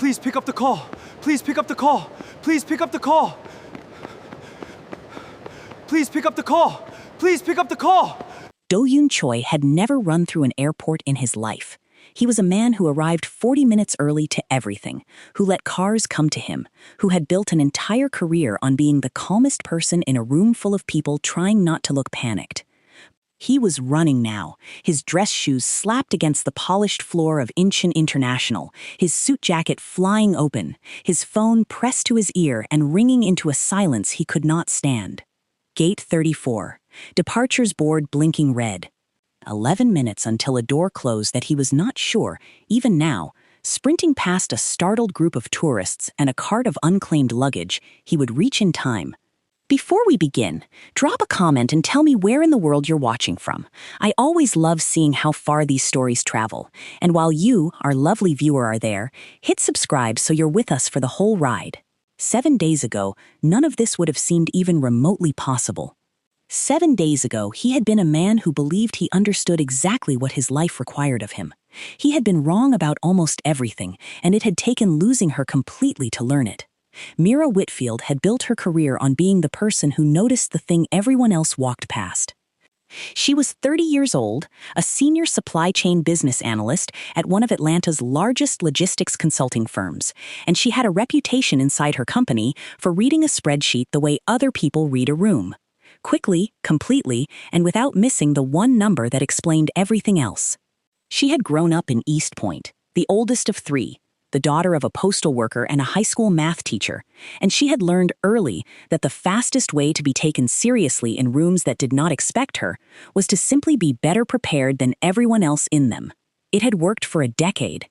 Please pick up the call. Please pick up the call. Please pick up the call. Please pick up the call. Please pick up the call. Do-yoon Choi had never run through an airport in his life. He was a man who arrived 40 minutes early to everything, who let cars come to him, who had built an entire career on being the calmest person in a room full of people trying not to look panicked. He was running now, his dress shoes slapped against the polished floor of Incheon International, his suit jacket flying open, his phone pressed to his ear and ringing into a silence he could not stand. Gate 34. Departures board blinking red. 11 minutes until a door closed that he was not sure, even now, sprinting past a startled group of tourists and a cart of unclaimed luggage, he would reach in time. Before we begin, drop a comment and tell me where in the world you're watching from. I always love seeing how far these stories travel. And while you, our lovely viewer, are there, hit subscribe so you're with us for the whole ride. 7 days ago, none of this would have seemed even remotely possible. 7 days ago, he had been a man who believed he understood exactly what his life required of him. He had been wrong about almost everything, and it had taken losing her completely to learn it. Mira Whitfield had built her career on being the person who noticed the thing everyone else walked past. She was 30 years old, a senior supply chain business analyst at one of Atlanta's largest logistics consulting firms, and she had a reputation inside her company for reading a spreadsheet the way other people read a room. Quickly, completely, and without missing the one number that explained everything else. She had grown up in East Point, the oldest of three, the daughter of a postal worker and a high school math teacher, and she had learned early that the fastest way to be taken seriously in rooms that did not expect her was to simply be better prepared than everyone else in them. It had worked for a decade.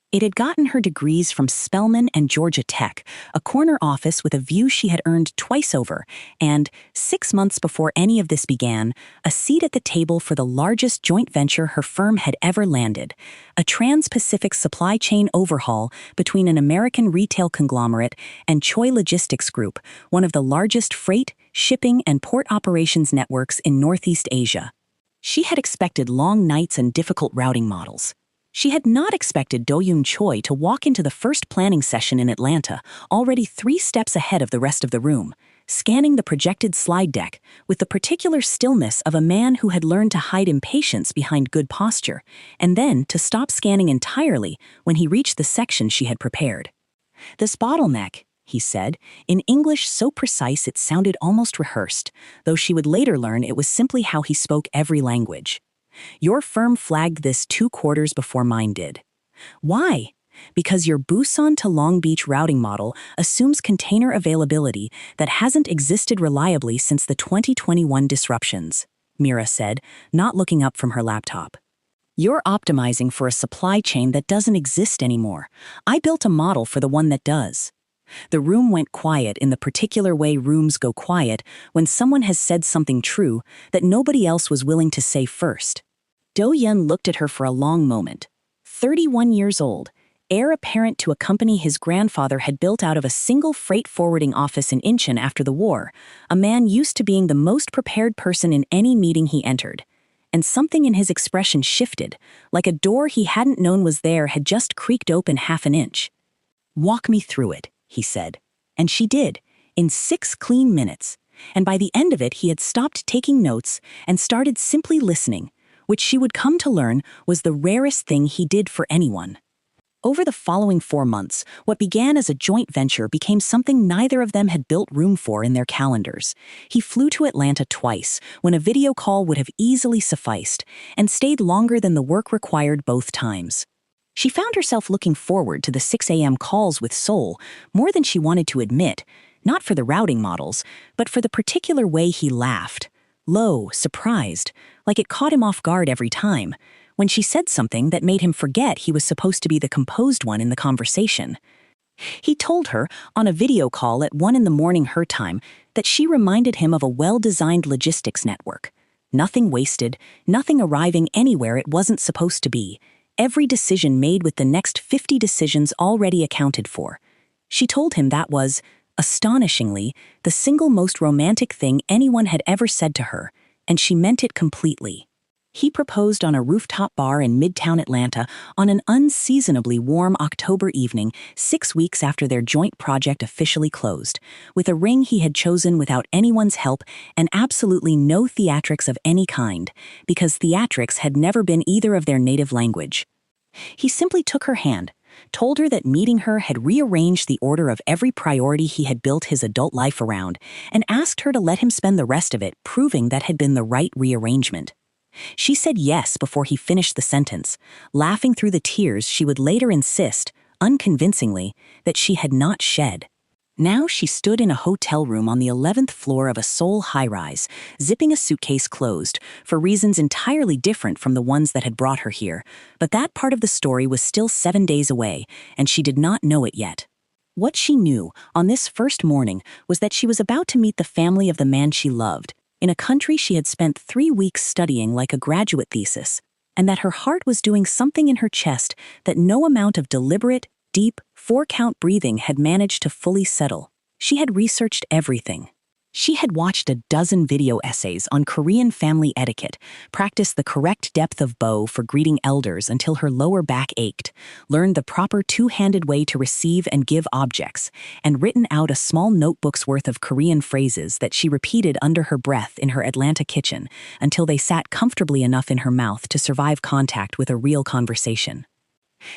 It had gotten her degrees from Spelman and Georgia Tech, a corner office with a view she had earned twice over, and, 6 months before any of this began, a seat at the table for the largest joint venture her firm had ever landed, a trans-Pacific supply chain overhaul between an American retail conglomerate and Choi Logistics Group, one of the largest freight, shipping, and port operations networks in Northeast Asia. She had expected long nights and difficult routing models. She had not expected Do-yoon Choi to walk into the first planning session in Atlanta, already 3 steps ahead of the rest of the room, scanning the projected slide deck with the particular stillness of a man who had learned to hide impatience behind good posture, and then to stop scanning entirely when he reached the section she had prepared. "This bottleneck," he said, in English so precise it sounded almost rehearsed, though she would later learn it was simply how he spoke every language. "Your firm flagged this 2 quarters before mine did. Why? Because your Busan to Long Beach routing model assumes container availability that hasn't existed reliably since the 2021 disruptions," Mira said, not looking up from her laptop. "You're optimizing for a supply chain that doesn't exist anymore. I built a model for the one that does." The room went quiet in the particular way rooms go quiet when someone has said something true that nobody else was willing to say first. Do-yoon looked at her for a long moment. 31 years old, heir apparent to a company his grandfather had built out of a single freight forwarding office in Incheon after the war, a man used to being the most prepared person in any meeting he entered. And something in his expression shifted, like a door he hadn't known was there had just creaked open half an inch. "Walk me through it," he said. And she did, in 6 clean minutes. And by the end of it he had stopped taking notes and started simply listening, which she would come to learn was the rarest thing he did for anyone. Over the following 4 months, what began as a joint venture became something neither of them had built room for in their calendars. He flew to Atlanta twice, when a video call would have easily sufficed, and stayed longer than the work required both times. She found herself looking forward to the 6 a.m. calls with Seoul more than she wanted to admit, not for the routing models, but for the particular way he laughed. Low, surprised, like it caught him off guard every time, when she said something that made him forget he was supposed to be the composed one in the conversation. He told her, on a video call at 1 a.m. her time, that she reminded him of a well-designed logistics network. Nothing wasted, nothing arriving anywhere it wasn't supposed to be, every decision made with the next 50 decisions already accounted for. She told him that was, astonishingly, the single most romantic thing anyone had ever said to her, and she meant it completely. He proposed on a rooftop bar in Midtown Atlanta on an unseasonably warm October evening, 6 weeks after their joint project officially closed, with a ring he had chosen without anyone's help and absolutely no theatrics of any kind, because theatrics had never been either of their native language. He simply took her hand, told her that meeting her had rearranged the order of every priority he had built his adult life around, and asked her to let him spend the rest of it proving that had been the right rearrangement. She said yes before he finished the sentence, laughing through the tears she would later insist, unconvincingly, that she had not shed. Now she stood in a hotel room on the 11th floor of a Seoul high-rise, zipping a suitcase closed, for reasons entirely different from the ones that had brought her here, but that part of the story was still 7 days away, and she did not know it yet. What she knew, on this first morning, was that she was about to meet the family of the man she loved, in a country she had spent 3 weeks studying like a graduate thesis, and that her heart was doing something in her chest that no amount of deliberate, deep, 4-count breathing had managed to fully settle. She had researched everything. She had watched a dozen video essays on Korean family etiquette, practiced the correct depth of bow for greeting elders until her lower back ached, learned the proper two-handed way to receive and give objects, and written out a small notebook's worth of Korean phrases that she repeated under her breath in her Atlanta kitchen until they sat comfortably enough in her mouth to survive contact with a real conversation.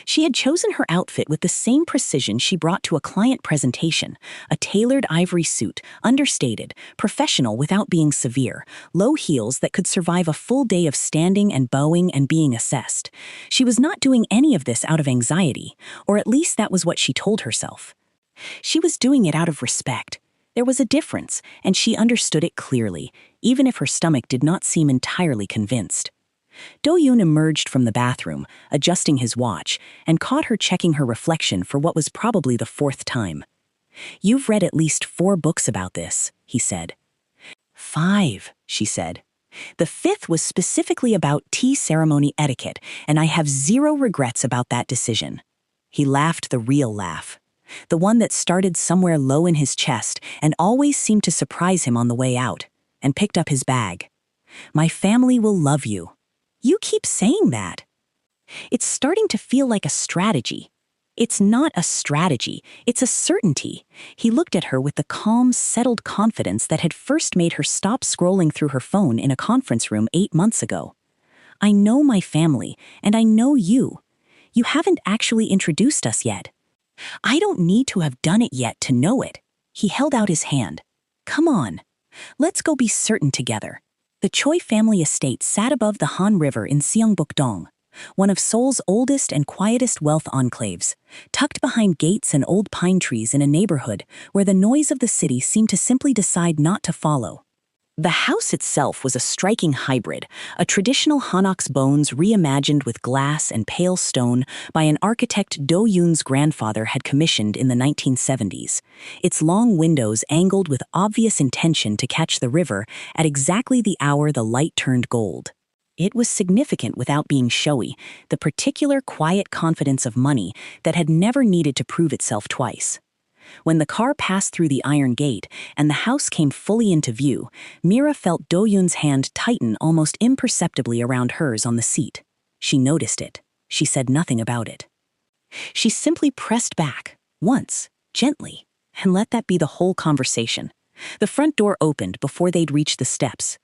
She had chosen her outfit with the same precision she brought to a client presentation, a tailored ivory suit, understated, professional without being severe, low heels that could survive a full day of standing and bowing and being assessed. She was not doing any of this out of anxiety, or at least that was what she told herself. She was doing it out of respect. There was a difference, and she understood it clearly, even if her stomach did not seem entirely convinced. Do-yoon emerged from the bathroom, adjusting his watch, and caught her checking her reflection for what was probably the 4th time. "You've read at least 4 books about this," he said. 5, she said. "The 5th was specifically about tea ceremony etiquette, and I have 0 regrets about that decision." He laughed the real laugh, the one that started somewhere low in his chest and always seemed to surprise him on the way out, and picked up his bag. "My family will love you." "You keep saying that." "It's starting to feel like a strategy." "It's not a strategy, it's a certainty." He looked at her with the calm, settled confidence that had first made her stop scrolling through her phone in a conference room 8 months ago. "I know my family, and I know you. You haven't actually introduced us yet." "I don't need to have done it yet to know it." He held out his hand. "Come on. Let's go be certain together." The Choi family estate sat above the Han River in Seongbuk-dong, one of Seoul's oldest and quietest wealth enclaves, tucked behind gates and old pine trees in a neighborhood where the noise of the city seemed to simply decide not to follow. The house itself was a striking hybrid, a traditional Hanok's bones reimagined with glass and pale stone by an architect Do-yoon's grandfather had commissioned in the 1970s, its long windows angled with obvious intention to catch the river at exactly the hour the light turned gold. It was significant without being showy, the particular quiet confidence of money that had never needed to prove itself twice. When the car passed through the iron gate and the house came fully into view, Mira felt Do-yoon's hand tighten almost imperceptibly around hers on the seat. She noticed it. She said nothing about it. She simply pressed back, once, gently, and let that be the whole conversation. The front door opened before they'd reached the steps.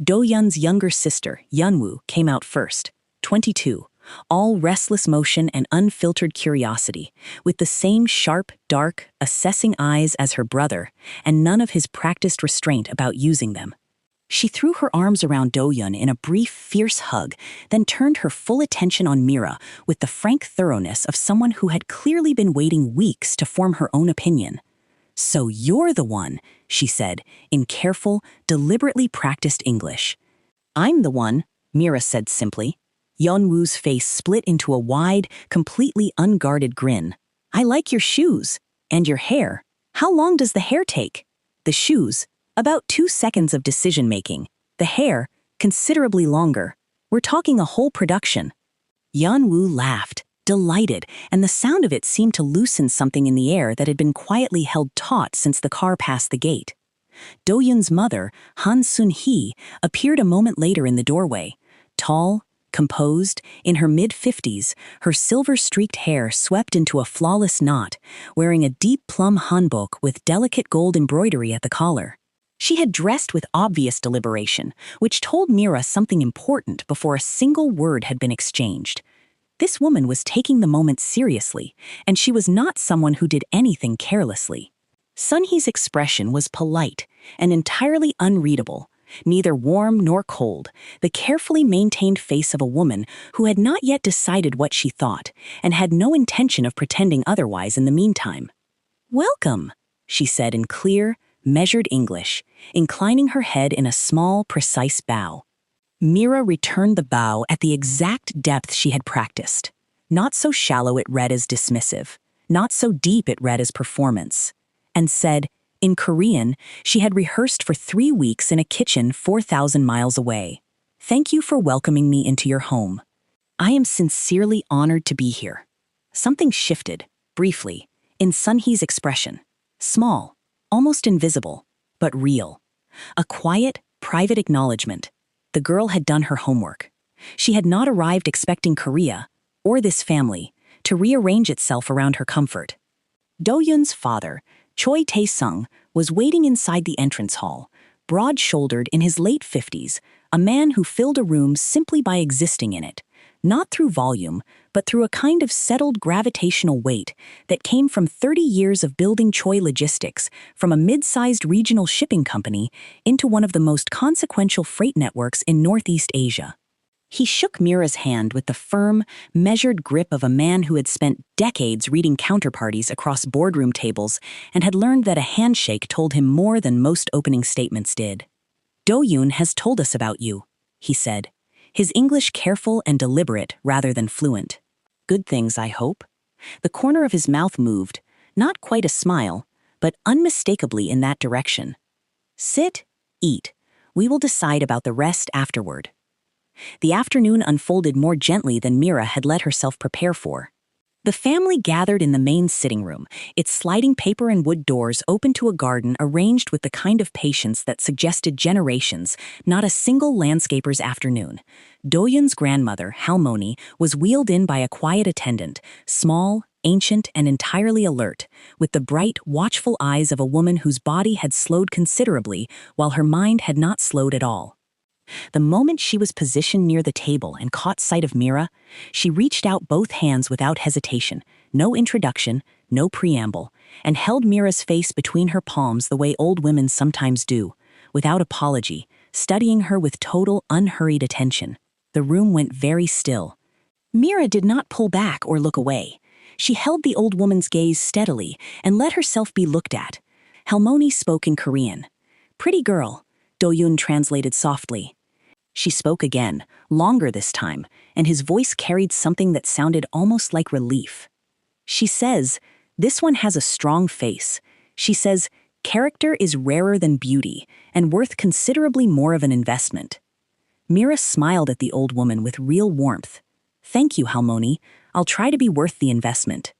Do-yoon's younger sister, Yeonwoo, came out first, 22. All restless motion and unfiltered curiosity, with the same sharp, dark, assessing eyes as her brother, and none of his practiced restraint about using them. She threw her arms around Do-yoon in a brief, fierce hug, then turned her full attention on Mira with the frank thoroughness of someone who had clearly been waiting weeks to form her own opinion. "So you're the one," she said, in careful, deliberately practiced English. "I'm the one," Mira said simply. Yeonwoo's face split into a wide, completely unguarded grin. "I like your shoes. And your hair. How long does the hair take?" "The shoes, about 2 seconds of decision-making. The hair, considerably longer. We're talking a whole production." Yeonwoo laughed, delighted, and the sound of it seemed to loosen something in the air that had been quietly held taut since the car passed the gate. Do-yoon's mother, Han Sun-hee, appeared a moment later in the doorway, Tall, composed, in her mid-50s, her silver-streaked hair swept into a flawless knot, wearing a deep plum hanbok with delicate gold embroidery at the collar. She had dressed with obvious deliberation, which told Mira something important before a single word had been exchanged. This woman was taking the moment seriously, and she was not someone who did anything carelessly. Sunhee's expression was polite and entirely unreadable, neither warm nor cold, the carefully maintained face of a woman who had not yet decided what she thought and had no intention of pretending otherwise in the meantime. "Welcome," she said in clear, measured English, inclining her head in a small, precise bow. Mira returned the bow at the exact depth she had practiced. Not so shallow it read as dismissive, not so deep it read as performance, and said, in Korean, she had rehearsed for 3 weeks in a kitchen 4,000 miles away. "Thank you for welcoming me into your home. I am sincerely honored to be here." Something shifted, briefly, in Sunhee's expression. Small, almost invisible, but real. A quiet, private acknowledgement. The girl had done her homework. She had not arrived expecting Korea, or this family, to rearrange itself around her comfort. Do-Yoon's father, Choi Tae-sung, was waiting inside the entrance hall, broad-shouldered in his late 50s, a man who filled a room simply by existing in it, not through volume, but through a kind of settled gravitational weight that came from 30 years of building Choi Logistics from a mid-sized regional shipping company into one of the most consequential freight networks in Northeast Asia. He shook Mira's hand with the firm, measured grip of a man who had spent decades reading counterparties across boardroom tables and had learned that a handshake told him more than most opening statements did. "Do-Yoon has told us about you," he said, his English careful and deliberate rather than fluent. "Good things, I hope." The corner of his mouth moved, not quite a smile, but unmistakably in that direction. "Sit, eat. We will decide about the rest afterward." The afternoon unfolded more gently than Mira had let herself prepare for. The family gathered in the main sitting room, its sliding paper and wood doors open to a garden arranged with the kind of patience that suggested generations, not a single landscaper's afternoon. Do-Yoon's grandmother, Halmoni, was wheeled in by a quiet attendant, small, ancient, and entirely alert, with the bright, watchful eyes of a woman whose body had slowed considerably while her mind had not slowed at all. The moment she was positioned near the table and caught sight of Mira, she reached out both hands without hesitation, no introduction, no preamble, and held Mira's face between her palms the way old women sometimes do, without apology, studying her with total, unhurried attention. The room went very still. Mira did not pull back or look away. She held the old woman's gaze steadily and let herself be looked at. Halmoni spoke in Korean. "Pretty girl," Do-Yoon translated softly. She spoke again, longer this time, and his voice carried something that sounded almost like relief. "She says, this one has a strong face. She says, character is rarer than beauty and worth considerably more of an investment." Mira smiled at the old woman with real warmth. "Thank you, Halmoni. I'll try to be worth the investment."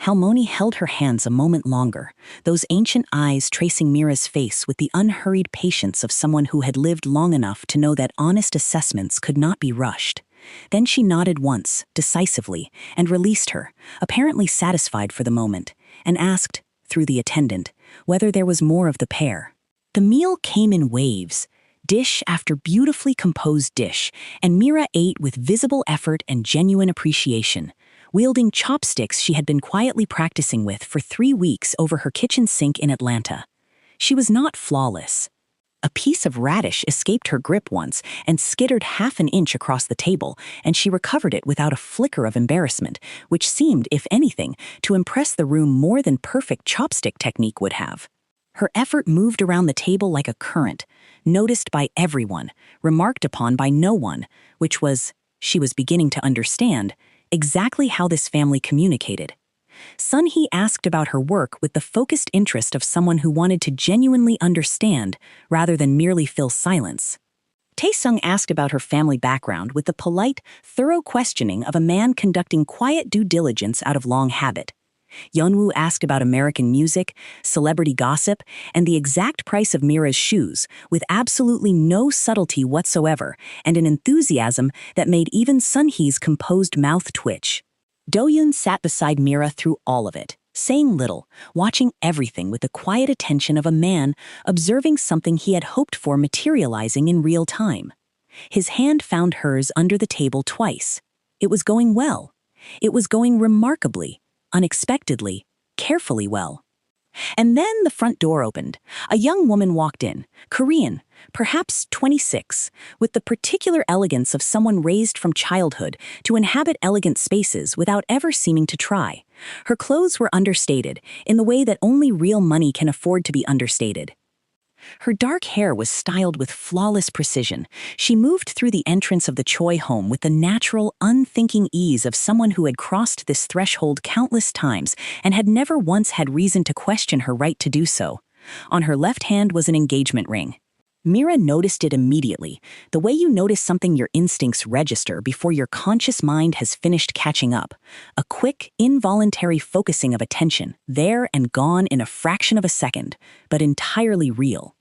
Halmoni held her hands a moment longer, those ancient eyes tracing Mira's face with the unhurried patience of someone who had lived long enough to know that honest assessments could not be rushed. Then she nodded once, decisively, and released her, apparently satisfied for the moment, and asked, through the attendant, whether there was more of the pair. The meal came in waves, dish after beautifully composed dish, and Mira ate with visible effort and genuine appreciation, wielding chopsticks she had been quietly practicing with for 3 weeks over her kitchen sink in Atlanta. She was not flawless. A piece of radish escaped her grip once and skittered half an inch across the table, and she recovered it without a flicker of embarrassment, which seemed, if anything, to impress the room more than perfect chopstick technique would have. Her effort moved around the table like a current, noticed by everyone, remarked upon by no one, which was, she was beginning to understand, exactly how this family communicated. Sunhee asked about her work with the focused interest of someone who wanted to genuinely understand rather than merely fill silence. Tae-sung asked about her family background with the polite, thorough questioning of a man conducting quiet due diligence out of long habit. Yeonwoo asked about American music, celebrity gossip, and the exact price of Mira's shoes, with absolutely no subtlety whatsoever, and an enthusiasm that made even Sunhee's composed mouth twitch. Do-yoon sat beside Mira through all of it, saying little, watching everything with the quiet attention of a man observing something he had hoped for materializing in real time. His hand found hers under the table twice. It was going well. It was going remarkably, unexpectedly, carefully well. And then the front door opened. A young woman walked in, Korean, perhaps 26, with the particular elegance of someone raised from childhood to inhabit elegant spaces without ever seeming to try. Her clothes were understated, in the way that only real money can afford to be understated. Her dark hair was styled with flawless precision. She moved through the entrance of the Choi home with the natural, unthinking ease of someone who had crossed this threshold countless times and had never once had reason to question her right to do so. On her left hand was an engagement ring. Mira noticed it immediately, the way you notice something your instincts register before your conscious mind has finished catching up. A quick, involuntary focusing of attention, there and gone in a fraction of a second, but entirely real.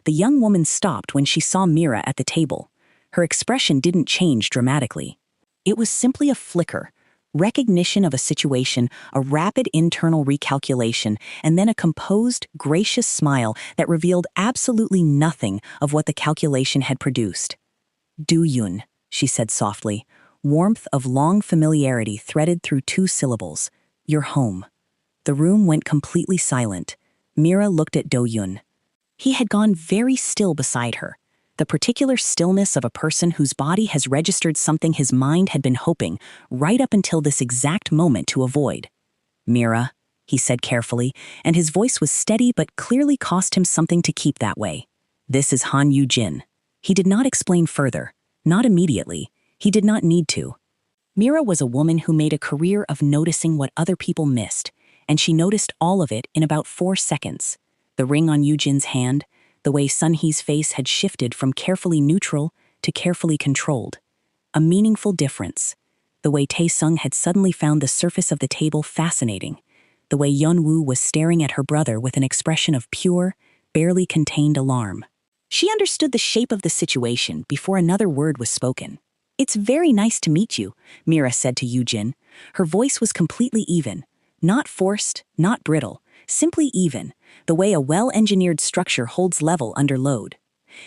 The young woman stopped when she saw Mira at the table. Her expression didn't change dramatically. It was simply a flicker, recognition of a situation, a rapid internal recalculation, and then a composed, gracious smile that revealed absolutely nothing of what the calculation had produced. Do-yoon, she said softly, warmth of long familiarity threaded through two syllables. You're home. The room went completely silent. Mira looked at Do-yoon. He had gone very still beside her, the particular stillness of a person whose body has registered something his mind had been hoping, right up until this exact moment, to avoid. Mira, he said carefully, and his voice was steady but clearly cost him something to keep that way. This is Han Yoo-jin. He did not explain further, not immediately. He did not need to. Mira was a woman who made a career of noticing what other people missed, and she noticed all of it in about 4 seconds. The ring on Yoo-jin's hand, the way Sunhee's face had shifted from carefully neutral to carefully controlled. A meaningful difference. The way Tae-sung had suddenly found the surface of the table fascinating. The way Yeonwoo was staring at her brother with an expression of pure, barely contained alarm. She understood the shape of the situation before another word was spoken. It's very nice to meet you, Mira said to Yoo-jin. Her voice was completely even, not forced, not brittle, simply even, the way a well-engineered structure holds level under load.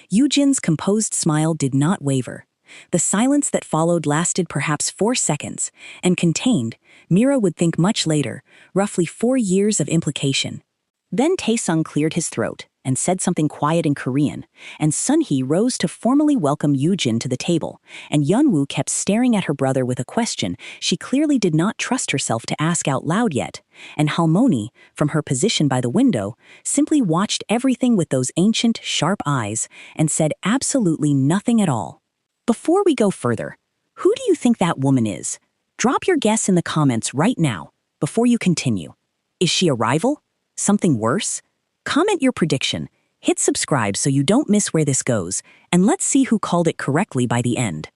Yoo-jin's composed smile did not waver. The silence that followed lasted perhaps 4 seconds, and contained, Mira would think much later, roughly 4 years of implication. Then Tae-sung cleared his throat and said something quiet in Korean, and Sunhee rose to formally welcome Yoo-jin to the table, and Yeonwoo kept staring at her brother with a question she clearly did not trust herself to ask out loud yet, and Halmoni, from her position by the window, simply watched everything with those ancient, sharp eyes and said absolutely nothing at all. Before we go further, who do you think that woman is? Drop your guess in the comments right now, before you continue. Is she a rival? Something worse? Comment your prediction, hit subscribe so you don't miss where this goes, and let's see who called it correctly by the end.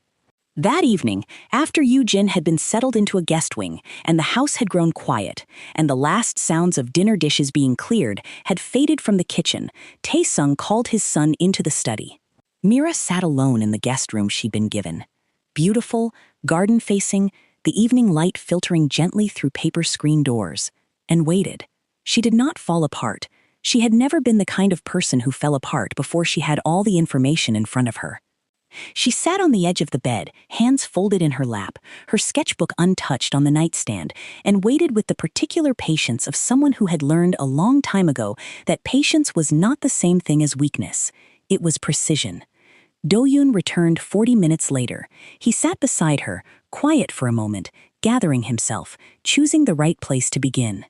That evening, after Yoo-jin had been settled into a guest wing, and the house had grown quiet, and the last sounds of dinner dishes being cleared had faded from the kitchen, Tae-sung called his son into the study. Mira sat alone in the guest room she'd been given. Beautiful, garden-facing, the evening light filtering gently through paper screen doors, and waited. She did not fall apart. She had never been the kind of person who fell apart before she had all the information in front of her. She sat on the edge of the bed, hands folded in her lap, her sketchbook untouched on the nightstand, and waited with the particular patience of someone who had learned a long time ago that patience was not the same thing as weakness. It was precision. Do-yoon returned 40 minutes later. He sat beside her, quiet for a moment, gathering himself, choosing the right place to begin.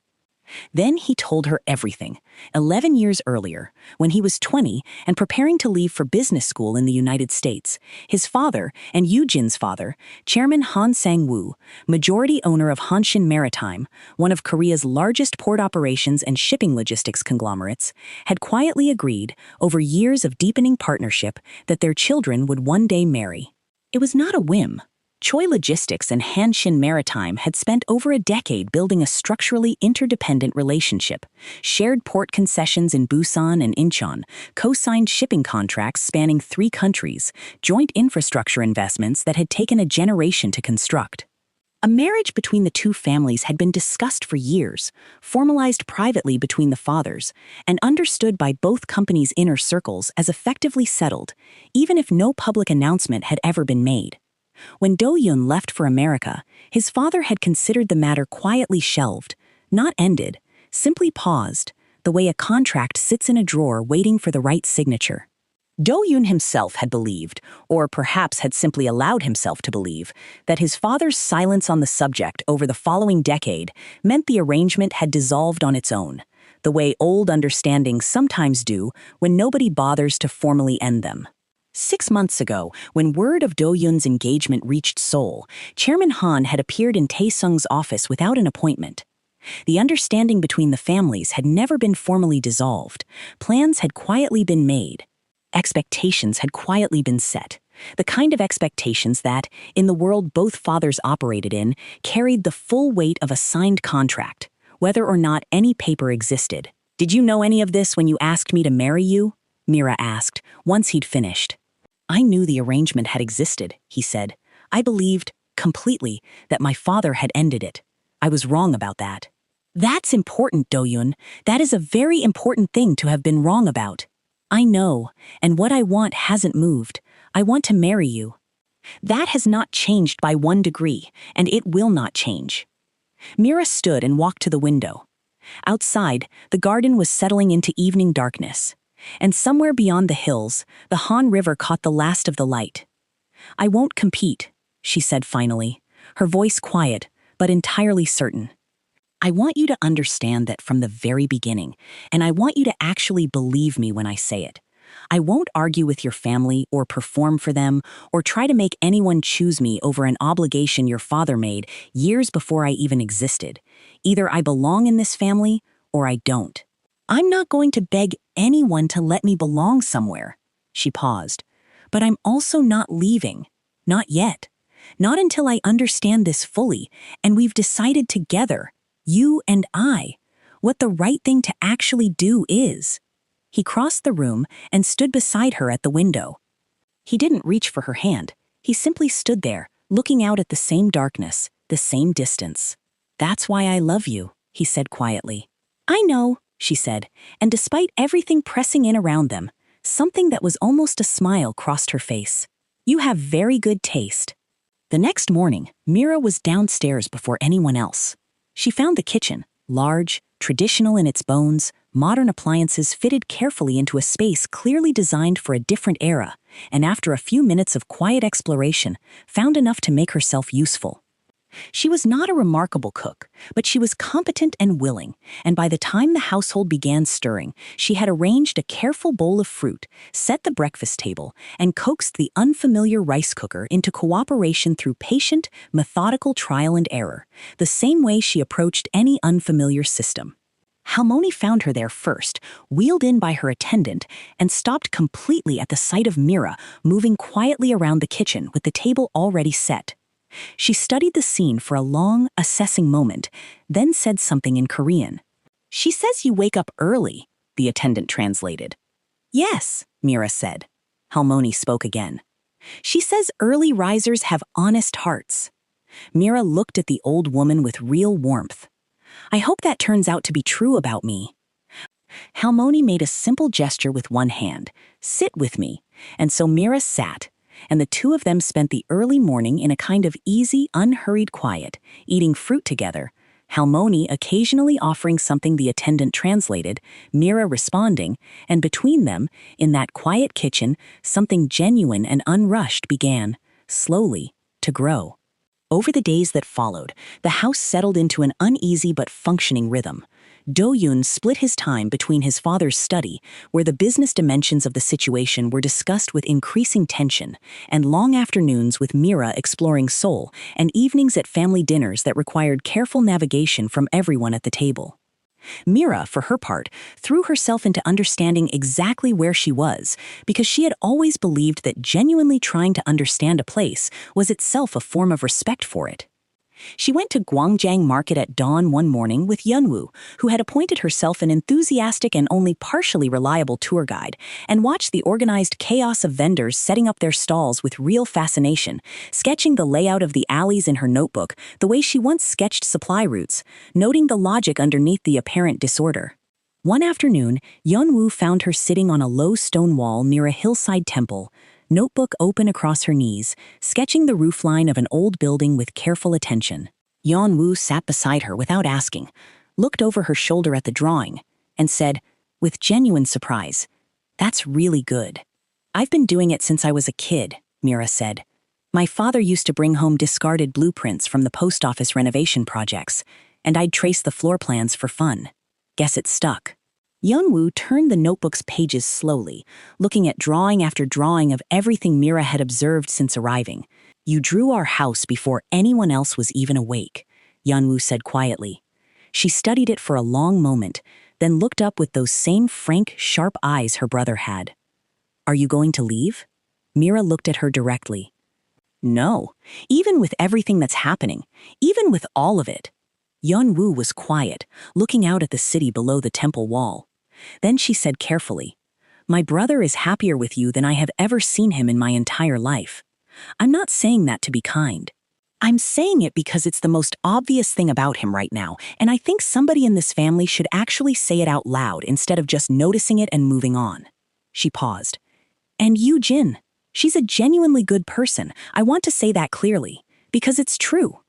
Then he told her everything. 11 years earlier, when he was 20 and preparing to leave for business school in the United States, his father and Yoo-jin's father, Chairman Han Sang-woo, majority owner of Hanshin Maritime, one of Korea's largest port operations and shipping logistics conglomerates, had quietly agreed, over years of deepening partnership, that their children would one day marry. It was not a whim. Choi Logistics and Hanshin Maritime had spent over a decade building a structurally interdependent relationship, shared port concessions in Busan and Incheon, co-signed shipping contracts spanning 3 countries, joint infrastructure investments that had taken a generation to construct. A marriage between the two families had been discussed for years, formalized privately between the fathers, and understood by both companies' inner circles as effectively settled, even if no public announcement had ever been made. When Do-yoon left for America, his father had considered the matter quietly shelved, not ended, simply paused, the way a contract sits in a drawer waiting for the right signature. Do-yoon himself had believed, or perhaps had simply allowed himself to believe, that his father's silence on the subject over the following decade meant the arrangement had dissolved on its own, the way old understandings sometimes do when nobody bothers to formally end them. 6 months ago, when word of Do-yoon's engagement reached Seoul, Chairman Han had appeared in Tae-sung's office without an appointment. The understanding between the families had never been formally dissolved. Plans had quietly been made. Expectations had quietly been set. The kind of expectations that, in the world both fathers operated in, carried the full weight of a signed contract, whether or not any paper existed. "Did you know any of this when you asked me to marry you?" Mira asked, once he'd finished. "I knew the arrangement had existed," he said. "I believed, completely, that my father had ended it. I was wrong about that." "That's important, Do-yoon. That is a very important thing to have been wrong about." "I know, and what I want hasn't moved. I want to marry you." "That has not changed by 1 degree, and it will not change." Mira stood and walked to the window. Outside, the garden was settling into evening darkness, and somewhere beyond the hills, the Han River caught the last of the light. "I won't compete," she said finally, her voice quiet, but entirely certain. "I want you to understand that from the very beginning, and I want you to actually believe me when I say it. I won't argue with your family or perform for them or try to make anyone choose me over an obligation your father made years before I even existed. Either I belong in this family or I don't. I'm not going to beg anyone to let me belong somewhere." She paused. "But I'm also not leaving. Not yet. Not until I understand this fully, and we've decided together, you and I, what the right thing to actually do is." He crossed the room and stood beside her at the window. He didn't reach for her hand. He simply stood there, looking out at the same darkness, the same distance. "That's why I love you," he said quietly. "I know," she said, and despite everything pressing in around them, something that was almost a smile crossed her face. "You have very good taste." The next morning, Mira was downstairs before anyone else. She found the kitchen, large, traditional in its bones, modern appliances fitted carefully into a space clearly designed for a different era, and after a few minutes of quiet exploration, found enough to make herself useful. She was not a remarkable cook, but she was competent and willing, and by the time the household began stirring, she had arranged a careful bowl of fruit, set the breakfast table, and coaxed the unfamiliar rice cooker into cooperation through patient, methodical trial and error, the same way she approached any unfamiliar system. Halmoni found her there first, wheeled in by her attendant, and stopped completely at the sight of Mira moving quietly around the kitchen with the table already set. She studied the scene for a long, assessing moment, then said something in Korean. "She says you wake up early," the attendant translated. "Yes," Mira said. Halmoni spoke again. "She says early risers have honest hearts." Mira looked at the old woman with real warmth. "I hope that turns out to be true about me." Halmoni made a simple gesture with one hand, "Sit with me," and so Mira sat, and the two of them spent the early morning in a kind of easy, unhurried quiet, eating fruit together, Halmoni occasionally offering something the attendant translated, Mira responding, and between them, in that quiet kitchen, something genuine and unrushed began, slowly, to grow. Over the days that followed, the house settled into an uneasy but functioning rhythm. Do-yoon split his time between his father's study, where the business dimensions of the situation were discussed with increasing tension, and long afternoons with Mira exploring Seoul, and evenings at family dinners that required careful navigation from everyone at the table. Mira, for her part, threw herself into understanding exactly where she was, because she had always believed that genuinely trying to understand a place was itself a form of respect for it. She went to Gwangjang Market at dawn one morning with Yunwoo, who had appointed herself an enthusiastic and only partially reliable tour guide, and watched the organized chaos of vendors setting up their stalls with real fascination, sketching the layout of the alleys in her notebook the way she once sketched supply routes, noting the logic underneath the apparent disorder. One afternoon, Yunwoo found her sitting on a low stone wall near a hillside temple, notebook open across her knees, sketching the roofline of an old building with careful attention. Yeonwoo sat beside her without asking, looked over her shoulder at the drawing, and said, with genuine surprise, "That's really good." "I've been doing it since I was a kid," Mira said. "My father used to bring home discarded blueprints from the post office renovation projects, and I'd trace the floor plans for fun. Guess it stuck." Yeonwoo turned the notebook's pages slowly, looking at drawing after drawing of everything Mira had observed since arriving. "You drew our house before anyone else was even awake," Yeonwoo said quietly. She studied it for a long moment, then looked up with those same frank, sharp eyes her brother had. "Are you going to leave?" Mira looked at her directly. "No, even with everything that's happening, even with all of it." Yeonwoo was quiet, looking out at the city below the temple wall. Then she said carefully, "My brother is happier with you than I have ever seen him in my entire life. I'm not saying that to be kind. I'm saying it because it's the most obvious thing about him right now, and I think somebody in this family should actually say it out loud instead of just noticing it and moving on." She paused. "And Yoo Jin, she's a genuinely good person. I want to say that clearly, because it's true.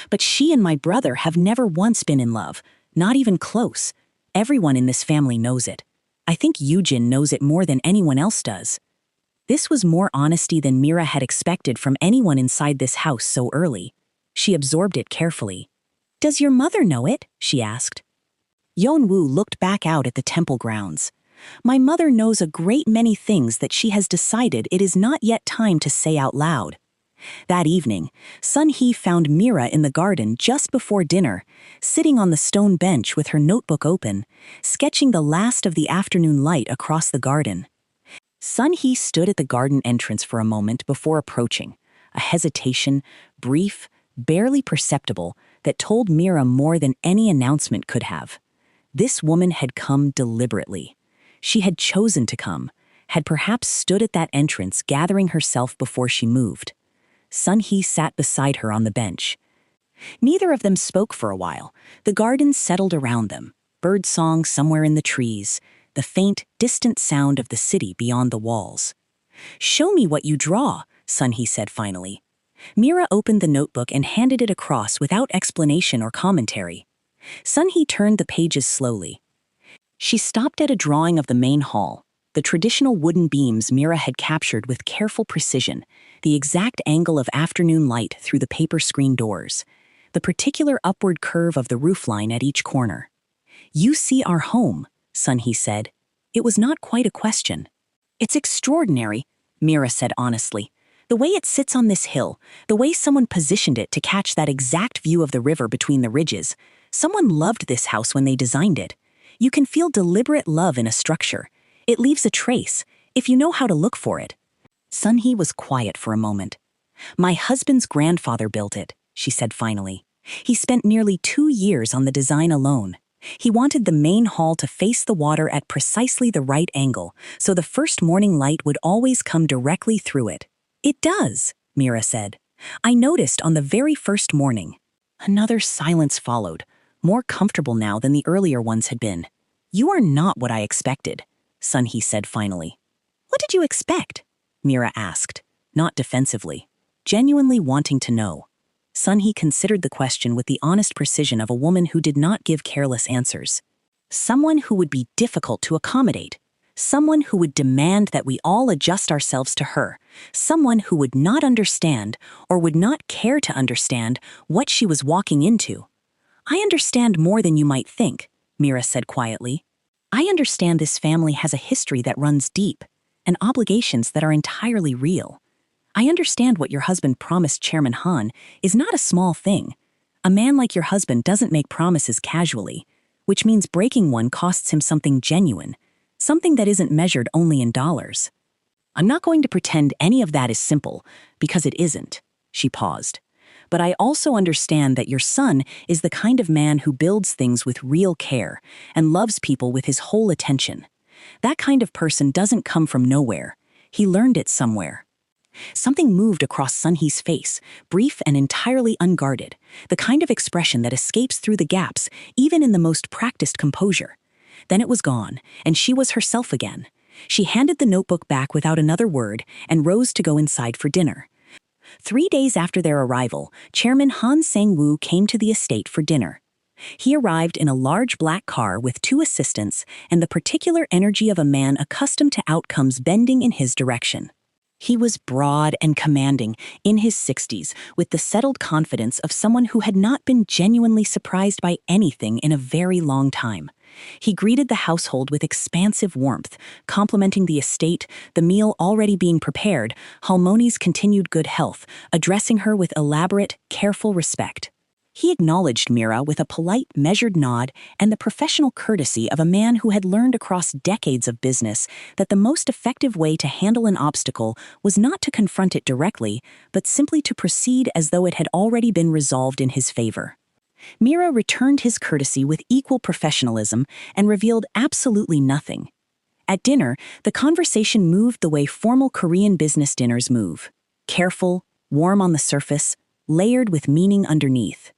But she and my brother have never once been in love, not even close. Everyone in this family knows it. I think Yoojin knows it more than anyone else does." This was more honesty than Mira had expected from anyone inside this house so early. She absorbed it carefully. "Does your mother know it?" she asked. Yeonwoo looked back out at the temple grounds. "My mother knows a great many things that she has decided it is not yet time to say out loud." That evening, Sun-hee found Mira in the garden just before dinner, sitting on the stone bench with her notebook open, sketching the last of the afternoon light across the garden. Sun-hee stood at the garden entrance for a moment before approaching, a hesitation, brief, barely perceptible, that told Mira more than any announcement could have. This woman had come deliberately. She had chosen to come, had perhaps stood at that entrance gathering herself before she moved. Sun-hee sat beside her on the bench. Neither of them spoke for a while. The garden settled around them, birdsong somewhere in the trees, the faint, distant sound of the city beyond the walls. "Show me what you draw," Sun-hee said finally. Mira opened the notebook and handed it across without explanation or commentary. Sun-hee turned the pages slowly. She stopped at a drawing of the main hall, the traditional wooden beams Mira had captured with careful precision, the exact angle of afternoon light through the paper screen doors, the particular upward curve of the roofline at each corner. "You see our home," Sun-hee said. It was not quite a question. "It's extraordinary," Mira said honestly. "The way it sits on this hill, the way someone positioned it to catch that exact view of the river between the ridges. Someone loved this house when they designed it. You can feel deliberate love in a structure. It leaves a trace, if you know how to look for it." Sun-hee was quiet for a moment. "My husband's grandfather built it," she said finally. "He spent nearly 2 years on the design alone. He wanted the main hall to face the water at precisely the right angle, so the first morning light would always come directly through it." "It does," Mira said. "I noticed on the very first morning." Another silence followed, more comfortable now than the earlier ones had been. "You are not what I expected," Sun-hee said finally. "What did you expect?" Mira asked, not defensively, genuinely wanting to know. Sun-hee considered the question with the honest precision of a woman who did not give careless answers. "Someone who would be difficult to accommodate. Someone who would demand that we all adjust ourselves to her. Someone who would not understand, or would not care to understand, what she was walking into." "I understand more than you might think," Mira said quietly. "I understand this family has a history that runs deep, and obligations that are entirely real. I understand what your husband promised Chairman Han is not a small thing. A man like your husband doesn't make promises casually. which means breaking one costs him something genuine, something that isn't measured only in dollars. I'm not going to pretend any of that is simple, because it isn't, she paused. But I also understand that your son is the kind of man who builds things with real care and loves people with his whole attention. That kind of person doesn't come from nowhere. He learned it somewhere. Something moved across Sun-hee's face, brief and entirely unguarded, the kind of expression that escapes through the gaps, even in the most practiced composure. Then it was gone, and she was herself again. She handed the notebook back without another word and rose to go inside for dinner. 3 days after their arrival, Chairman Han Sang-woo came to the estate for dinner. He arrived in a large black car with 2 assistants and the particular energy of a man accustomed to outcomes bending in his direction. He was broad and commanding, in his 60s, with the settled confidence of someone who had not been genuinely surprised by anything in a very long time. He greeted the household with expansive warmth, complimenting the estate, the meal already being prepared, Halmoni's continued good health, addressing her with elaborate, careful respect. He acknowledged Mira with a polite, measured nod and the professional courtesy of a man who had learned across decades of business that the most effective way to handle an obstacle was not to confront it directly, but simply to proceed as though it had already been resolved in his favor. Mira returned his courtesy with equal professionalism and revealed absolutely nothing. At dinner, the conversation moved the way formal Korean business dinners move. Careful, warm on the surface, layered with meaning underneath.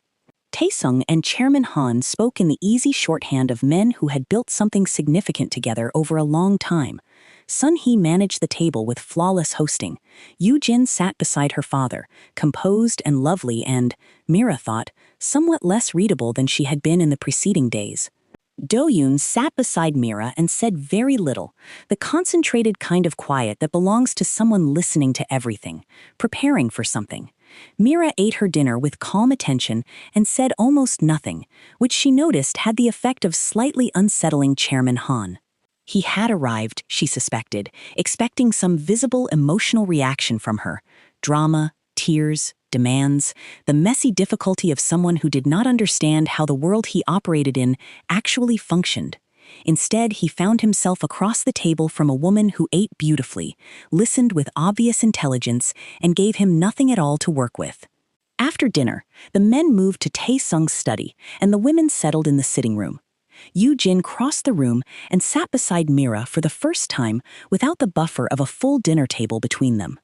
Taesung and Chairman Han spoke in the easy shorthand of men who had built something significant together over a long time. Sun-hee managed the table with flawless hosting. Yoo-jin sat beside her father, composed and lovely and, Mira thought, somewhat less readable than she had been in the preceding days. Do-yoon sat beside Mira and said very little, the concentrated kind of quiet that belongs to someone listening to everything, preparing for something. Mira ate her dinner with calm attention and said almost nothing, which she noticed had the effect of slightly unsettling Chairman Han. He had arrived, she suspected, expecting some visible emotional reaction from her. Drama, tears, demands, the messy difficulty of someone who did not understand how the world he operated in actually functioned. Instead, he found himself across the table from a woman who ate beautifully, listened with obvious intelligence, and gave him nothing at all to work with. After dinner, the men moved to Taesung's study, and the women settled in the sitting room. Yoo-jin crossed the room and sat beside Mira for the first time without the buffer of a full dinner table between them.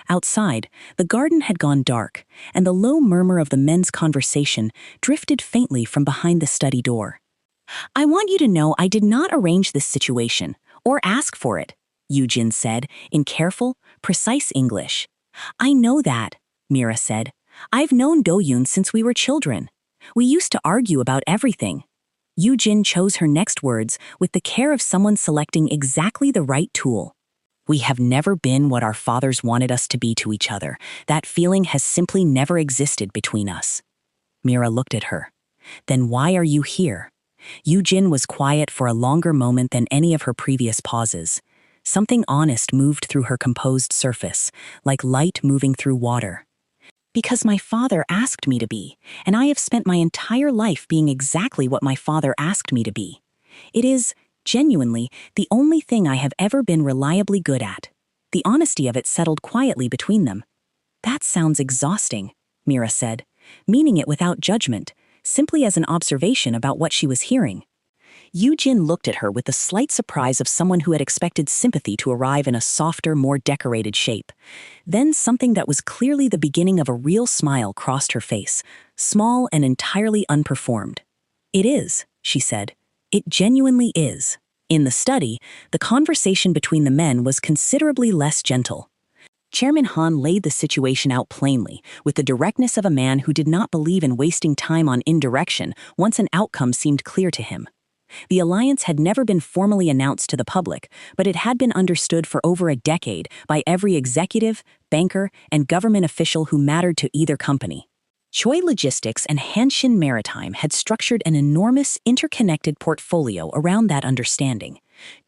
Outside, the garden had gone dark, and the low murmur of the men's conversation drifted faintly from behind the study door. "I want you to know I did not arrange this situation, or ask for it," Yoo-jin said, in careful, precise English. "I know that," Mira said. "I've known Do-yoon since we were children. We used to argue about everything." Yoo-jin chose her next words with the care of someone selecting exactly the right tool. "We have never been what our fathers wanted us to be to each other. That feeling has simply never existed between us." Mira looked at her. "Then why are you here?" Yoo-jin was quiet for a longer moment than any of her previous pauses. Something honest moved through her composed surface, like light moving through water. "Because my father asked me to be, and I have spent my entire life being exactly what my father asked me to be. It is, genuinely, the only thing I have ever been reliably good at." The honesty of it settled quietly between them. "That sounds exhausting," Mira said, meaning it without judgment, simply as an observation about what she was hearing. Yoo-jin looked at her with the slight surprise of someone who had expected sympathy to arrive in a softer, more decorated shape. Then something that was clearly the beginning of a real smile crossed her face, small and entirely unperformed. "It is," she said. "It genuinely is." In the study, the conversation between the men was considerably less gentle. Chairman Han laid the situation out plainly, with the directness of a man who did not believe in wasting time on indirection once an outcome seemed clear to him. The alliance had never been formally announced to the public, but it had been understood for over a decade by every executive, banker, and government official who mattered to either company. Choi Logistics and Hanshin Maritime had structured an enormous, interconnected portfolio around that understanding.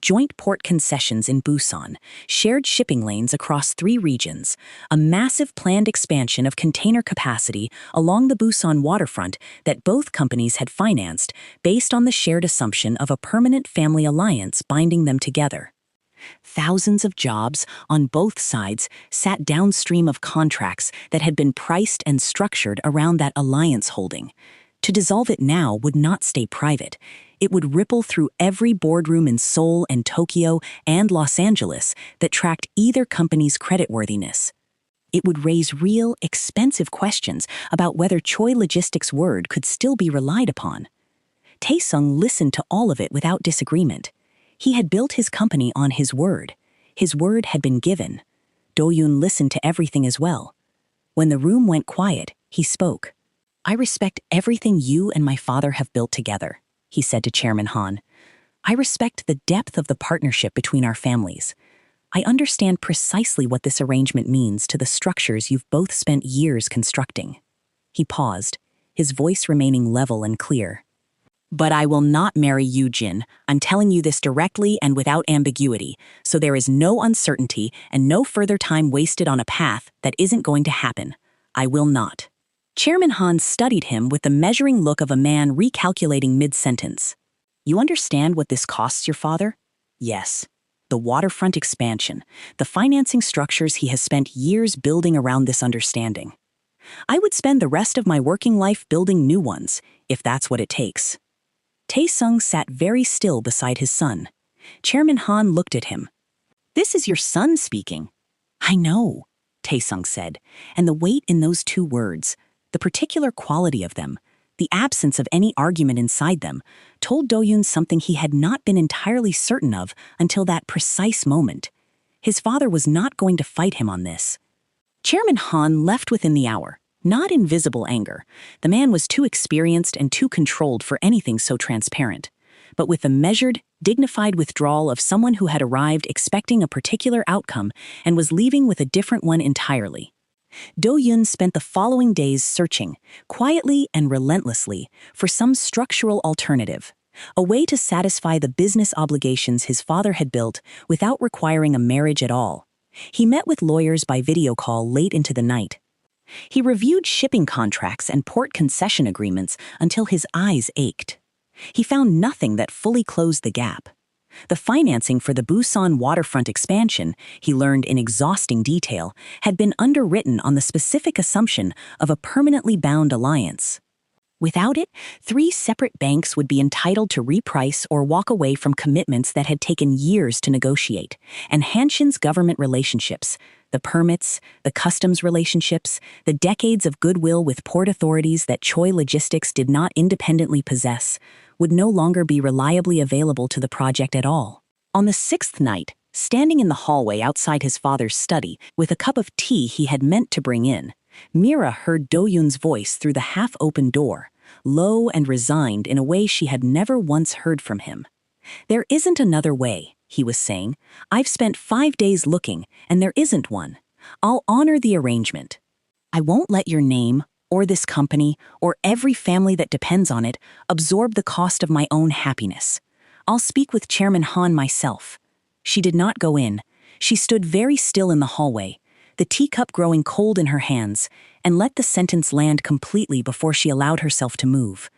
Joint port concessions in Busan, shared shipping lanes across 3 regions, a massive planned expansion of container capacity along the Busan waterfront that both companies had financed based on the shared assumption of a permanent family alliance binding them together. Thousands of jobs on both sides sat downstream of contracts that had been priced and structured around that alliance holding. To dissolve it now would not stay private. It would ripple through every boardroom in Seoul and Tokyo and Los Angeles that tracked either company's creditworthiness. It would raise real, expensive questions about whether Choi Logistics' word could still be relied upon. Tae-sung listened to all of it without disagreement. He had built his company on his word. His word had been given. Do-yoon listened to everything as well. When the room went quiet, he spoke. "I respect everything you and my father have built together," he said to Chairman Han. "I respect the depth of the partnership between our families. I understand precisely what this arrangement means to the structures you've both spent years constructing." He paused, his voice remaining level and clear. "But I will not marry you, Jin. I'm telling you this directly and without ambiguity, so there is no uncertainty and no further time wasted on a path that isn't going to happen. I will not." Chairman Han studied him with the measuring look of a man recalculating mid-sentence. "You understand what this costs your father?" "Yes. The waterfront expansion, the financing structures he has spent years building around this understanding. I would spend the rest of my working life building new ones, if that's what it takes." Tae-sung sat very still beside his son. Chairman Han looked at him. "This is your son speaking." "I know," Tae-sung said, and the weight in those 2 words, the particular quality of them, the absence of any argument inside them, told Do-yoon something he had not been entirely certain of until that precise moment. His father was not going to fight him on this. Chairman Han left within the hour, not in visible anger. The man was too experienced and too controlled for anything so transparent, but with the measured, dignified withdrawal of someone who had arrived expecting a particular outcome and was leaving with a different one entirely. Do-yoon spent the following days searching, quietly and relentlessly, for some structural alternative, a way to satisfy the business obligations his father had built without requiring a marriage at all. He met with lawyers by video call late into the night. He reviewed shipping contracts and port concession agreements until his eyes ached. He found nothing that fully closed the gap. The financing for the Busan waterfront expansion, he learned in exhausting detail, had been underwritten on the specific assumption of a permanently bound alliance. Without it, 3 separate banks would be entitled to reprice or walk away from commitments that had taken years to negotiate, and Hanshin's government relationships, the permits, the customs relationships, the decades of goodwill with port authorities that Choi Logistics did not independently possess, would no longer be reliably available to the project at all. On the 6th night, standing in the hallway outside his father's study with a cup of tea he had meant to bring in, Mira heard Do-yoon's voice through the half-open door, low and resigned in a way she had never once heard from him. "There isn't another way," he was saying. "I've spent 5 days looking, and there isn't one. I'll honor the arrangement. I won't let your name, or this company, or every family that depends on it, absorb the cost of my own happiness. I'll speak with Chairman Han myself." She did not go in. She stood very still in the hallway, the teacup growing cold in her hands, and let the sentence land completely before she allowed herself to move.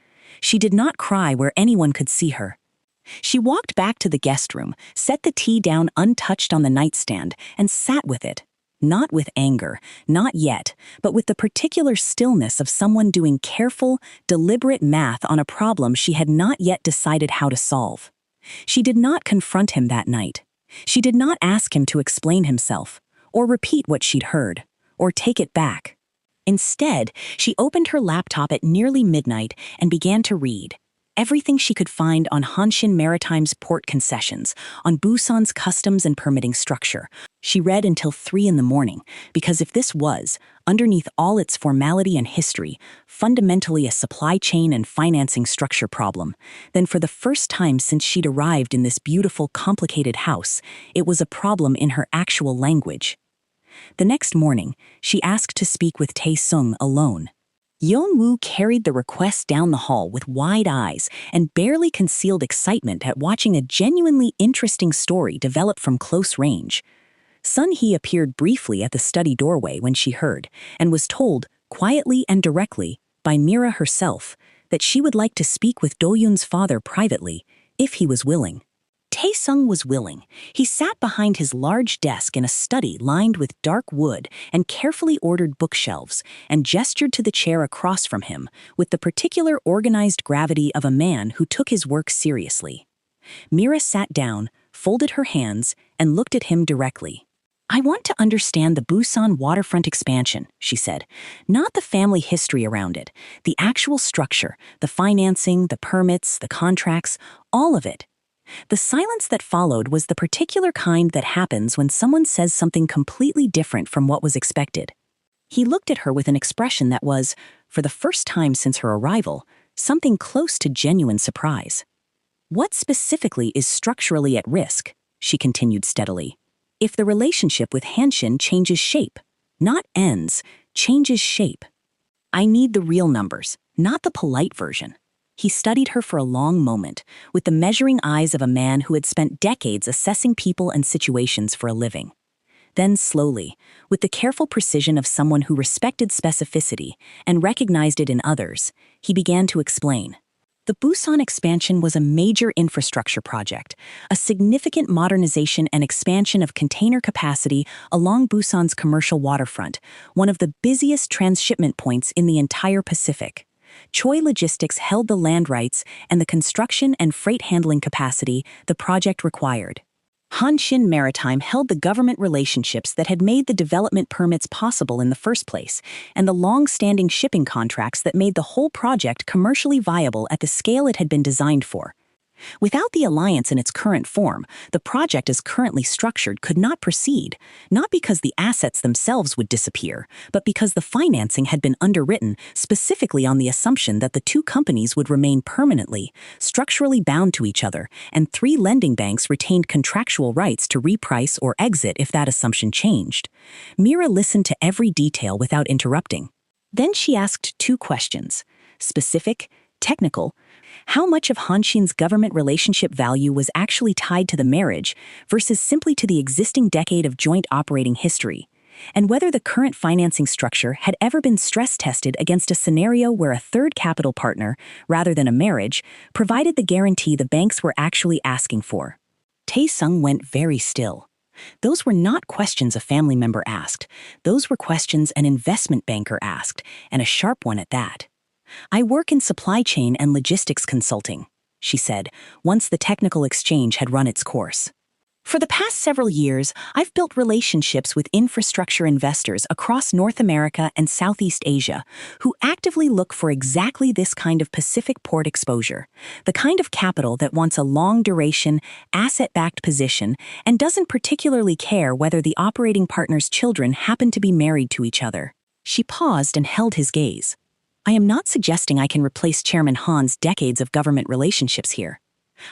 She did not cry where anyone could see her. She walked back to the guest room, set the tea down untouched on the nightstand, and sat with it. Not with anger, not yet, but with the particular stillness of someone doing careful, deliberate math on a problem she had not yet decided how to solve. She did not confront him that night. She did not ask him to explain himself, or repeat what she'd heard, or take it back. Instead, she opened her laptop at nearly midnight and began to read. Everything she could find on Hanshin Maritime's port concessions, on Busan's customs and permitting structure. She read until 3 in the morning, because if this was, underneath all its formality and history, fundamentally a supply chain and financing structure problem, then for the first time since she'd arrived in this beautiful, complicated house, it was a problem in her actual language. The next morning, she asked to speak with Tae-sung alone. Yeon-woo carried the request down the hall with wide eyes and barely concealed excitement at watching a genuinely interesting story develop from close range. Sun-hee appeared briefly at the study doorway when she heard, and was told, quietly and directly, by Mira herself, that she would like to speak with Do-yoon's father privately, if he was willing. Tae-sung was willing. He sat behind his large desk in a study lined with dark wood and carefully ordered bookshelves, and gestured to the chair across from him with the particular organized gravity of a man who took his work seriously. Mira sat down, folded her hands, and looked at him directly. "I want to understand the Busan waterfront expansion," she said. "Not the family history around it, the actual structure, the financing, the permits, the contracts, all of it." The silence that followed was the particular kind that happens when someone says something completely different from what was expected. He looked at her with an expression that was, for the first time since her arrival, something close to genuine surprise. "What specifically is structurally at risk?" she continued steadily. "If the relationship with Hanshin changes shape, not ends, changes shape. I need the real numbers, not the polite version." He studied her for a long moment, with the measuring eyes of a man who had spent decades assessing people and situations for a living. Then slowly, with the careful precision of someone who respected specificity and recognized it in others, he began to explain. The Busan expansion was a major infrastructure project, a significant modernization and expansion of container capacity along Busan's commercial waterfront, one of the busiest transshipment points in the entire Pacific. Choi Logistics held the land rights and the construction and freight handling capacity the project required. Hanshin Maritime held the government relationships that had made the development permits possible in the first place, and the long-standing shipping contracts that made the whole project commercially viable at the scale it had been designed for. Without the alliance in its current form, the project as currently structured could not proceed, not because the assets themselves would disappear, but because the financing had been underwritten specifically on the assumption that the two companies would remain permanently, structurally bound to each other, and 3 lending banks retained contractual rights to reprice or exit if that assumption changed. Mira listened to every detail without interrupting. Then she asked 2 questions: specific, technical. How much of Hanshin's government relationship value was actually tied to the marriage versus simply to the existing decade of joint operating history, and whether the current financing structure had ever been stress-tested against a scenario where a third capital partner, rather than a marriage, provided the guarantee the banks were actually asking for. Tae-sung went very still. Those were not questions a family member asked. Those were questions an investment banker asked, and a sharp one at that. "I work in supply chain and logistics consulting," she said, once the technical exchange had run its course. "For the past several years, I've built relationships with infrastructure investors across North America and Southeast Asia who actively look for exactly this kind of Pacific port exposure, the kind of capital that wants a long-duration, asset-backed position and doesn't particularly care whether the operating partner's children happen to be married to each other." She paused and held his gaze. "I am not suggesting I can replace Chairman Han's decades of government relationships here.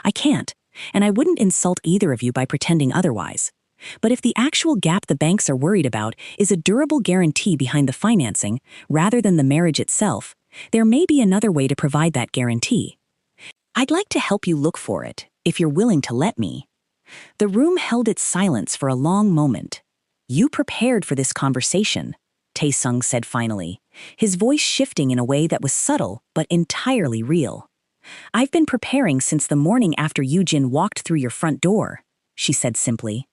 I can't, and I wouldn't insult either of you by pretending otherwise. But if the actual gap the banks are worried about is a durable guarantee behind the financing, rather than the marriage itself, there may be another way to provide that guarantee. I'd like to help you look for it, if you're willing to let me." The room held its silence for a long moment. "You prepared for this conversation," Tae-sung said finally, his voice shifting in a way that was subtle but entirely real. "I've been preparing since the morning after Yoo-jin walked through your front door," she said simply.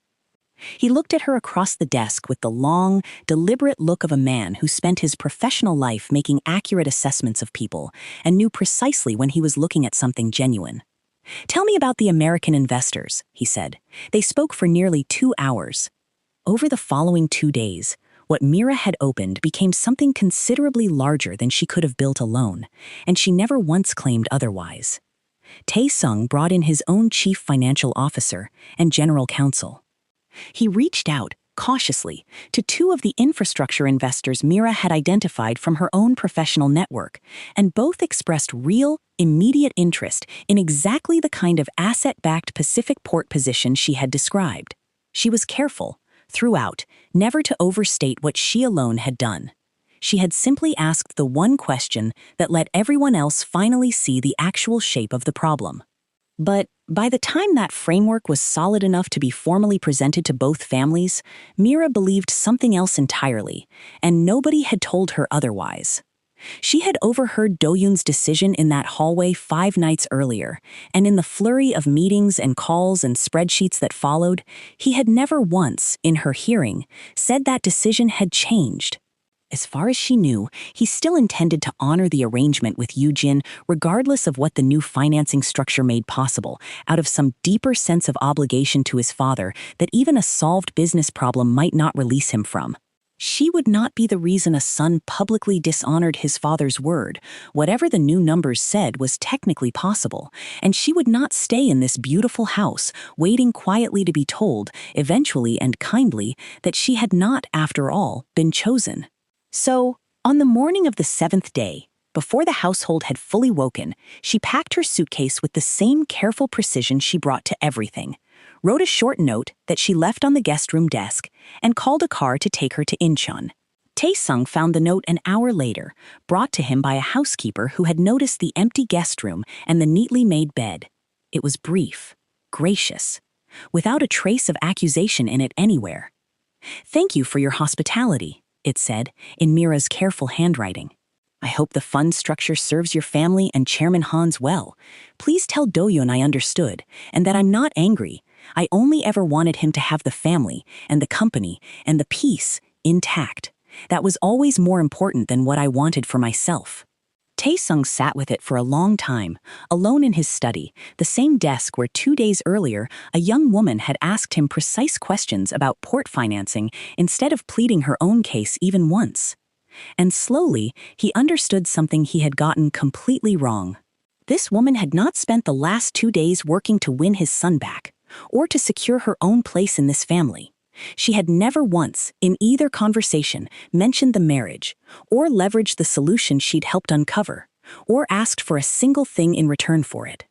He looked at her across the desk with the long, deliberate look of a man who spent his professional life making accurate assessments of people and knew precisely when he was looking at something genuine. "Tell me about the American investors," he said. They spoke for nearly 2 hours. Over the following 2 days, what Mira had opened became something considerably larger than she could have built alone, and she never once claimed otherwise. Tae-sung brought in his own chief financial officer and general counsel. He reached out, cautiously, to 2 of the infrastructure investors Mira had identified from her own professional network, and both expressed real, immediate interest in exactly the kind of asset-backed Pacific port position she had described. She was careful, throughout, never to overstate what she alone had done. She had simply asked the one question that let everyone else finally see the actual shape of the problem. But by the time that framework was solid enough to be formally presented to both families, Mira believed something else entirely, and nobody had told her otherwise. She had overheard Do-yoon's decision in that hallway 5 nights earlier, and in the flurry of meetings and calls and spreadsheets that followed, he had never once, in her hearing, said that decision had changed. As far as she knew, he still intended to honor the arrangement with Yoo-jin regardless of what the new financing structure made possible, out of some deeper sense of obligation to his father that even a solved business problem might not release him from. She would not be the reason a son publicly dishonored his father's word. Whatever the new numbers said was technically possible, and she would not stay in this beautiful house, waiting quietly to be told, eventually and kindly, that she had not, after all, been chosen. So, on the morning of the 7th day, before the household had fully woken, she packed her suitcase with the same careful precision she brought to everything, wrote a short note that she left on the guest room desk, and called a car to take her to Incheon. Tae-sung found the note an hour later, brought to him by a housekeeper who had noticed the empty guest room and the neatly made bed. It was brief, gracious, without a trace of accusation in it anywhere. "Thank you for your hospitality," it said, in Mira's careful handwriting. "I hope the fund structure serves your family and Chairman Han's well. Please tell Do-yoon I understood, and that I'm not angry. I only ever wanted him to have the family, and the company, and the peace intact. That was always more important than what I wanted for myself." Tae-sung sat with it for a long time, alone in his study, the same desk where 2 days earlier a young woman had asked him precise questions about port financing instead of pleading her own case even once. And slowly, he understood something he had gotten completely wrong. This woman had not spent the last 2 days working to win his son back, or to secure her own place in this family. She had never once, in either conversation, mentioned the marriage, or leveraged the solution she'd helped uncover, or asked for a single thing in return for it.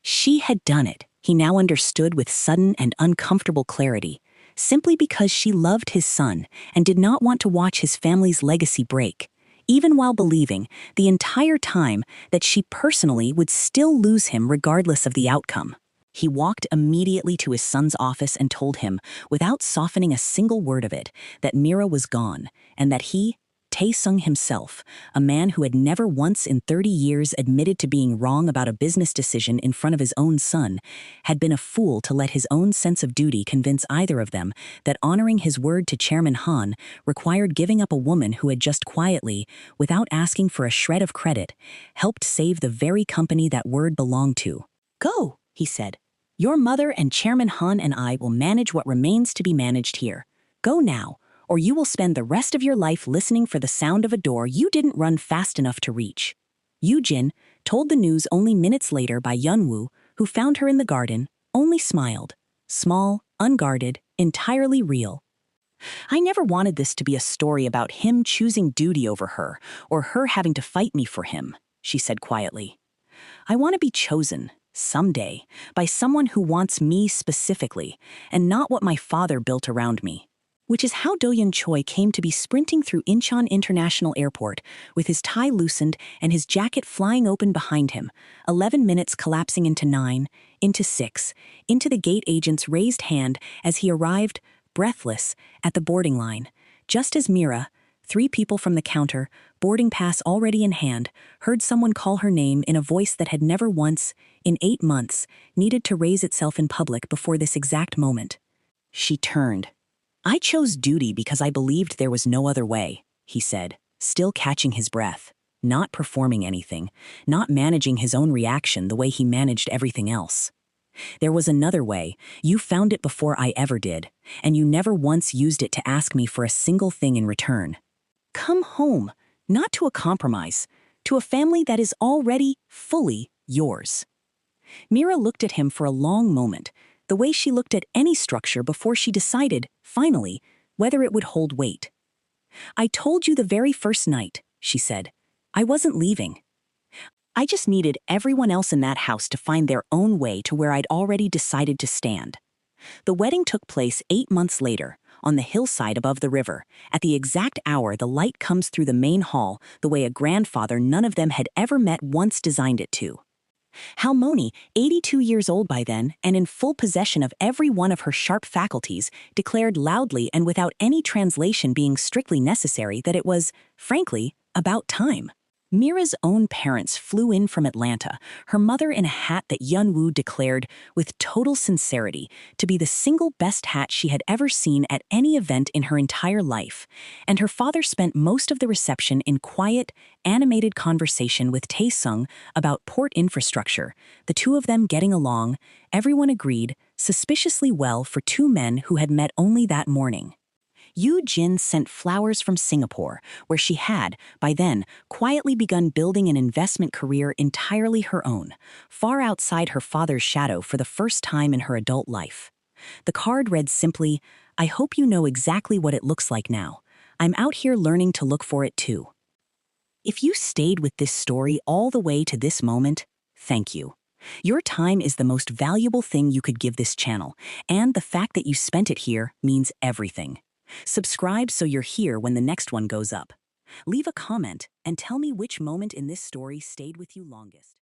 She had done it, he now understood with sudden and uncomfortable clarity, simply because she loved his son and did not want to watch his family's legacy break, even while believing, the entire time, that she personally would still lose him regardless of the outcome. He walked immediately to his son's office and told him, without softening a single word of it, that Mira was gone, and that he, Tae-sung himself, a man who had never once in 30 years admitted to being wrong about a business decision in front of his own son, had been a fool to let his own sense of duty convince either of them that honoring his word to Chairman Han required giving up a woman who had just quietly, without asking for a shred of credit, helped save the very company that word belonged to. "Go," he said. "Your mother and Chairman Han and I will manage what remains to be managed here. Go now, or you will spend the rest of your life listening for the sound of a door you didn't run fast enough to reach." Yoo-jin, told the news only minutes later by Yeon-woo, who found her in the garden, only smiled. Small, unguarded, entirely real. "I never wanted this to be a story about him choosing duty over her, or her having to fight me for him," she said quietly. "I want to be chosen, someday, by someone who wants me specifically, and not what my father built around me." Which is how Do-yoon Choi came to be sprinting through Incheon International Airport, with his tie loosened and his jacket flying open behind him, 11 minutes collapsing into 9, into 6, into the gate agent's raised hand as he arrived, breathless, at the boarding line, just as Mira, 3 people from the counter, boarding pass already in hand, heard someone call her name in a voice that had never once, in 8 months, needed to raise itself in public before this exact moment. She turned. "I chose duty because I believed there was no other way," he said, still catching his breath, not performing anything, not managing his own reaction the way he managed everything else. "There was another way. You found it before I ever did, and you never once used it to ask me for a single thing in return. Come home, not to a compromise, to a family that is already fully yours." Mira looked at him for a long moment, the way she looked at any structure before she decided, finally, whether it would hold weight. "I told you the very first night," she said. "I wasn't leaving. I just needed everyone else in that house to find their own way to where I'd already decided to stand." The wedding took place 8 months later, on the hillside above the river. At the exact hour, the light comes through the main hall the way a grandfather none of them had ever met once designed it to. Halmoni, 82 years old by then, and in full possession of every one of her sharp faculties, declared loudly and without any translation being strictly necessary that it was, frankly, about time. Mira's own parents flew in from Atlanta, her mother in a hat that Yunwoo declared, with total sincerity, to be the single best hat she had ever seen at any event in her entire life, and her father spent most of the reception in quiet, animated conversation with Taesung about port infrastructure, the two of them getting along, everyone agreed, suspiciously well for two men who had met only that morning. Yoo Jin sent flowers from Singapore, where she had, by then, quietly begun building an investment career entirely her own, far outside her father's shadow for the first time in her adult life. The card read simply, "I hope you know exactly what it looks like now. I'm out here learning to look for it too." If you stayed with this story all the way to this moment, thank you. Your time is the most valuable thing you could give this channel, and the fact that you spent it here means everything. Subscribe so you're here when the next one goes up. Leave a comment and tell me which moment in this story stayed with you longest.